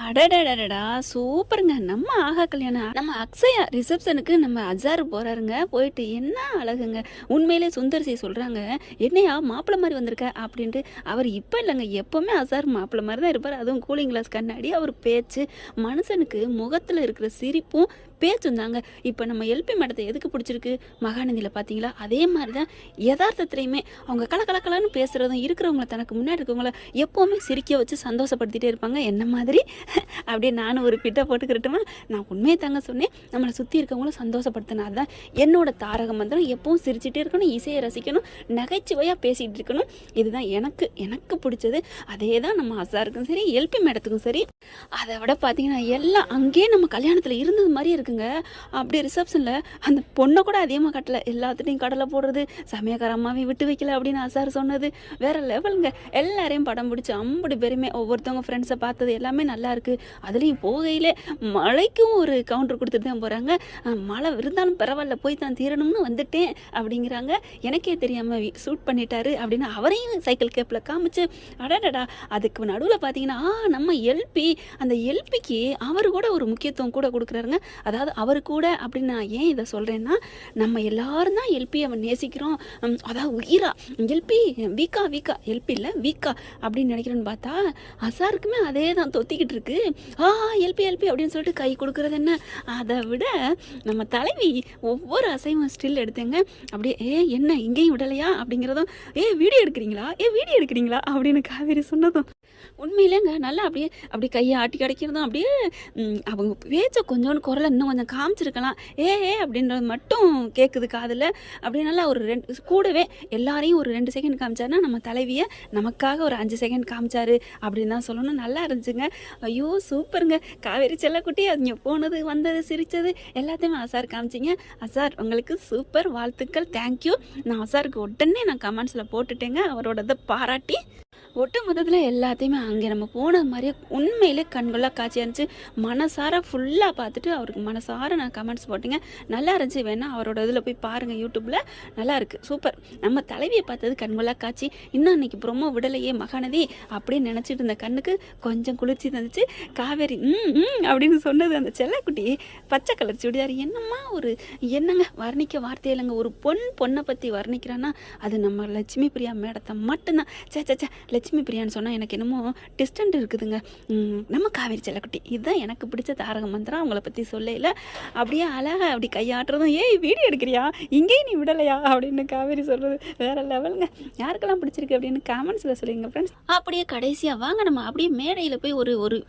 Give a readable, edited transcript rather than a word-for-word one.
அடடடடடா! சூப்பருங்க. நம்ம ஆஹா கல்யாணம். நம்ம அக்ஷயா ரிசப்ஷனுக்கு நம்ம அஜார் போறாருங்க. போயிட்டு என்ன அழகுங்க. உண்மையிலே சுந்தர் சி சொல்றாங்க, "என்னையா மாப்பிள மாரி வந்திருக்க?" அப்படின்ட்டு. அவர் இப்ப இல்லங்க. எப்பவுமே அசார் மாப்பிள மாரி தான் இருப்பாரு. அதுவும் கூலிங் கிளாஸ் கண்ணாடி, அவர் பேச்சு, மனுஷனுக்கு முகத்துல இருக்கிற சிரிப்பும், பேச்சும் தாங்க. இப்ப நம்ம எல்பி மேடத்த எதுக்கு பிடிச்சிருக்கு? மகாநதியில பார்த்தீங்களா? அதே மாரி தான் எதார்த்தத்திலயுமே அவங்க கலகலன்னு பேசுறதும், இருக்கிறவங்கள தனக்கு முன்னாடி இருக்கவங்கள எப்பவுமே சிரிக்க வச்சு சந்தோஷப்படுத்திட்டே இருப்பாங்க. என்ன மாதிரி அப்படியே நானும் ஒரு பிட்ட போட்டுக்கிறட்டுமா, நான் உண்மையை தாங்க சொன்னேன். நம்மளை சுற்றி இருக்கவங்களும் சந்தோஷப்படுத்தினா தான் என்னோட தாரக மந்திரம். எப்பவும் சிரிச்சுட்டே இருக்கணும், இசையை ரசிக்கணும், நகைச்சுவையாக பேசிகிட்டு இருக்கணும். இதுதான் எனக்கு எனக்கு பிடிச்சது. அதே தான் நம்ம அசாருக்கும் சரி, எல்பி மேடத்துக்கும் சரி. அதை விட பார்த்தீங்கன்னா எல்லாம் அங்கேயே நம்ம கல்யாணத்தில் இருந்தது மாதிரியே இருக்குங்க. அப்படியே ரிசப்ஷனில் அந்த பொண்ணை கூட அதிகமாக கட்டலை, எல்லாத்துட்டையும் கடலை போடுறது, சமயக்கார அம்மாவையும் விட்டு வைக்கல அப்படின்னு அசார் சொன்னது வேற லெவலுங்க. எல்லாரையும் படம் பிடிச்சி அம்புடி பெருமை, ஒவ்வொருத்தவங்க ஃப்ரெண்ட்ஸை பார்த்தது எல்லாமே நல்லா இருக்குது. அதுலேயும் போகையிலே மழைக்கும் ஒரு கவுண்டர் கொடுத்துட்டு தான் போகிறாங்க. மழை இருந்தாலும் பரவாயில்ல, போய் தான் தீரணும்னு வந்துட்டேன் அப்படிங்கிறாங்க. எனக்கே தெரியாமல் ஷூட் பண்ணிட்டாரு அப்படின்னு அவரையும் சைக்கிள் கேப்பில் காமிச்சு, அடடடா. அதுக்கு நடுவில் பார்த்தீங்கன்னா நம்ம எல்பி, அந்த எல்பிக்கு அவர் கூட ஒரு முக்கியத்துவம் கூட கொடுக்குறாருங்க. அதாவது அவர் கூட அப்படின்னு நான் ஏன் இதை சொல்கிறேன்னா, நம்ம எல்லாரும் தான் எல்பி அவன் நேசிக்கிறோம். அதாவது உயிரா எல்பி வீக்கா வீக்கா எல்பி இல்லை வீக்கா அப்படின்னு நினைக்கிறேன்னு பார்த்தா அசாருக்குமே அதே தான் தொத்திக்கிட்டு இருக்கு. எல்பி எல்பி அப்படின்னு சொல்லிட்டு கை கொடுக்குறது என்ன. அதை விட நம்ம தலைவி ஒவ்வொரு அசைவம் ஸ்டில் எடுத்தேங்க. அப்படியே என்ன இங்கேயும் விடலையா அப்படிங்கிறதும், வீடியோ எடுக்கிறீங்களா அப்படின்னு காவேரி சொன்னதும் உண்மையிலேங்க நல்லா அப்படியே கையை ஆட்டி கிடைக்கிறதும், அப்படியே அவங்க பேச்சை கொஞ்சோன்னு குரலை இன்னும் கொஞ்சம் காமிச்சிருக்கலாம். அப்படின்றது மட்டும் கேட்குது காதில். அப்படியே நல்லா ஒரு கூடவே எல்லாரையும் ஒரு 2 செகண்ட் காமிச்சாருன்னா, நம்ம தலைவியை நமக்காக ஒரு 5 செகண்ட் காமிச்சாரு அப்படின்னு தான் சொல்லணும். நல்லா இருந்துச்சுங்க. ஐயோ சூப்பருங்க. காவேரி செல்லக்குட்டி அவங்க போனது வந்தது சிரித்தது எல்லாத்தையுமே அசார் காமிச்சிங்க. அசார் உங்களுக்கு சூப்பர், வாழ்த்துக்கள், தேங்க்யூ. நான் அசாருக்கு உடனே கமெண்ட்ஸில் போட்டுட்டேங்க. அவரோட இதை பாராட்டி ஒட்டு மொத்தத்தில் எல்லாத்தையுமே அங்கே நம்ம போன மாதிரியே உண்மையிலே கண்கொள்ளா காட்சியாக இருந்துச்சு. மனசார ஃபுல்லாக பார்த்துட்டு அவருக்கு மனசார நான் கமெண்ட்ஸ் போட்டேங்க. நல்லா இருந்துச்சு. வேணால் அவரோட இதில் போய் பாருங்கள், யூடியூப்பில் நல்லா இருக்குது, சூப்பர். நம்ம தலைவியை பார்த்தது கண்கொள்ளா காட்சி. இன்னும் அன்றைக்கி ப்ரொமோ விடலையே மகாநதி அப்படின்னு நினச்சிட்டு இருந்த கண்ணுக்கு கொஞ்சம் குளிர்ச்சி தந்துச்சு. காவேரி அப்படின்னு சொன்னது அந்த செல்லக்குட்டி பச்சை கலர் சுடிதார் என்னங்க வர்ணிக்க வார்த்தை இல்லைங்க. ஒரு பொண்ணை பற்றி வர்ணிக்கிறான்னா அது நம்ம லட்சுமி பிரியா மேடத்தை மட்டும்தான். சே லட்சுமி பிரியான்னு சொன்னால் எனக்கு என்னமோ டிஸ்டன்ட் இருக்குதுங்க. நம்ம காவேரி செல்லக்குட்டி இதுதான் எனக்கு பிடிச்ச தாரக மந்திரம். அவங்கள பற்றி சொல்லையில் அப்படியே அழகாக அப்படி கையாட்டுறதும், வீடியோ எடுக்கிறியா இங்கேயும் நீ விடலையா அப்படின்னு காவேரி சொல்கிறது வேறு லெவலுங்க. யாருக்கெல்லாம் பிடிச்சிருக்கு அப்படின்னு கமெண்ட்ஸில் சொல்லுங்க ஃப்ரெண்ட்ஸ். அப்படியே கடைசியாக வாங்க நம்ம அப்படியே மேடையில் போய் ஒரு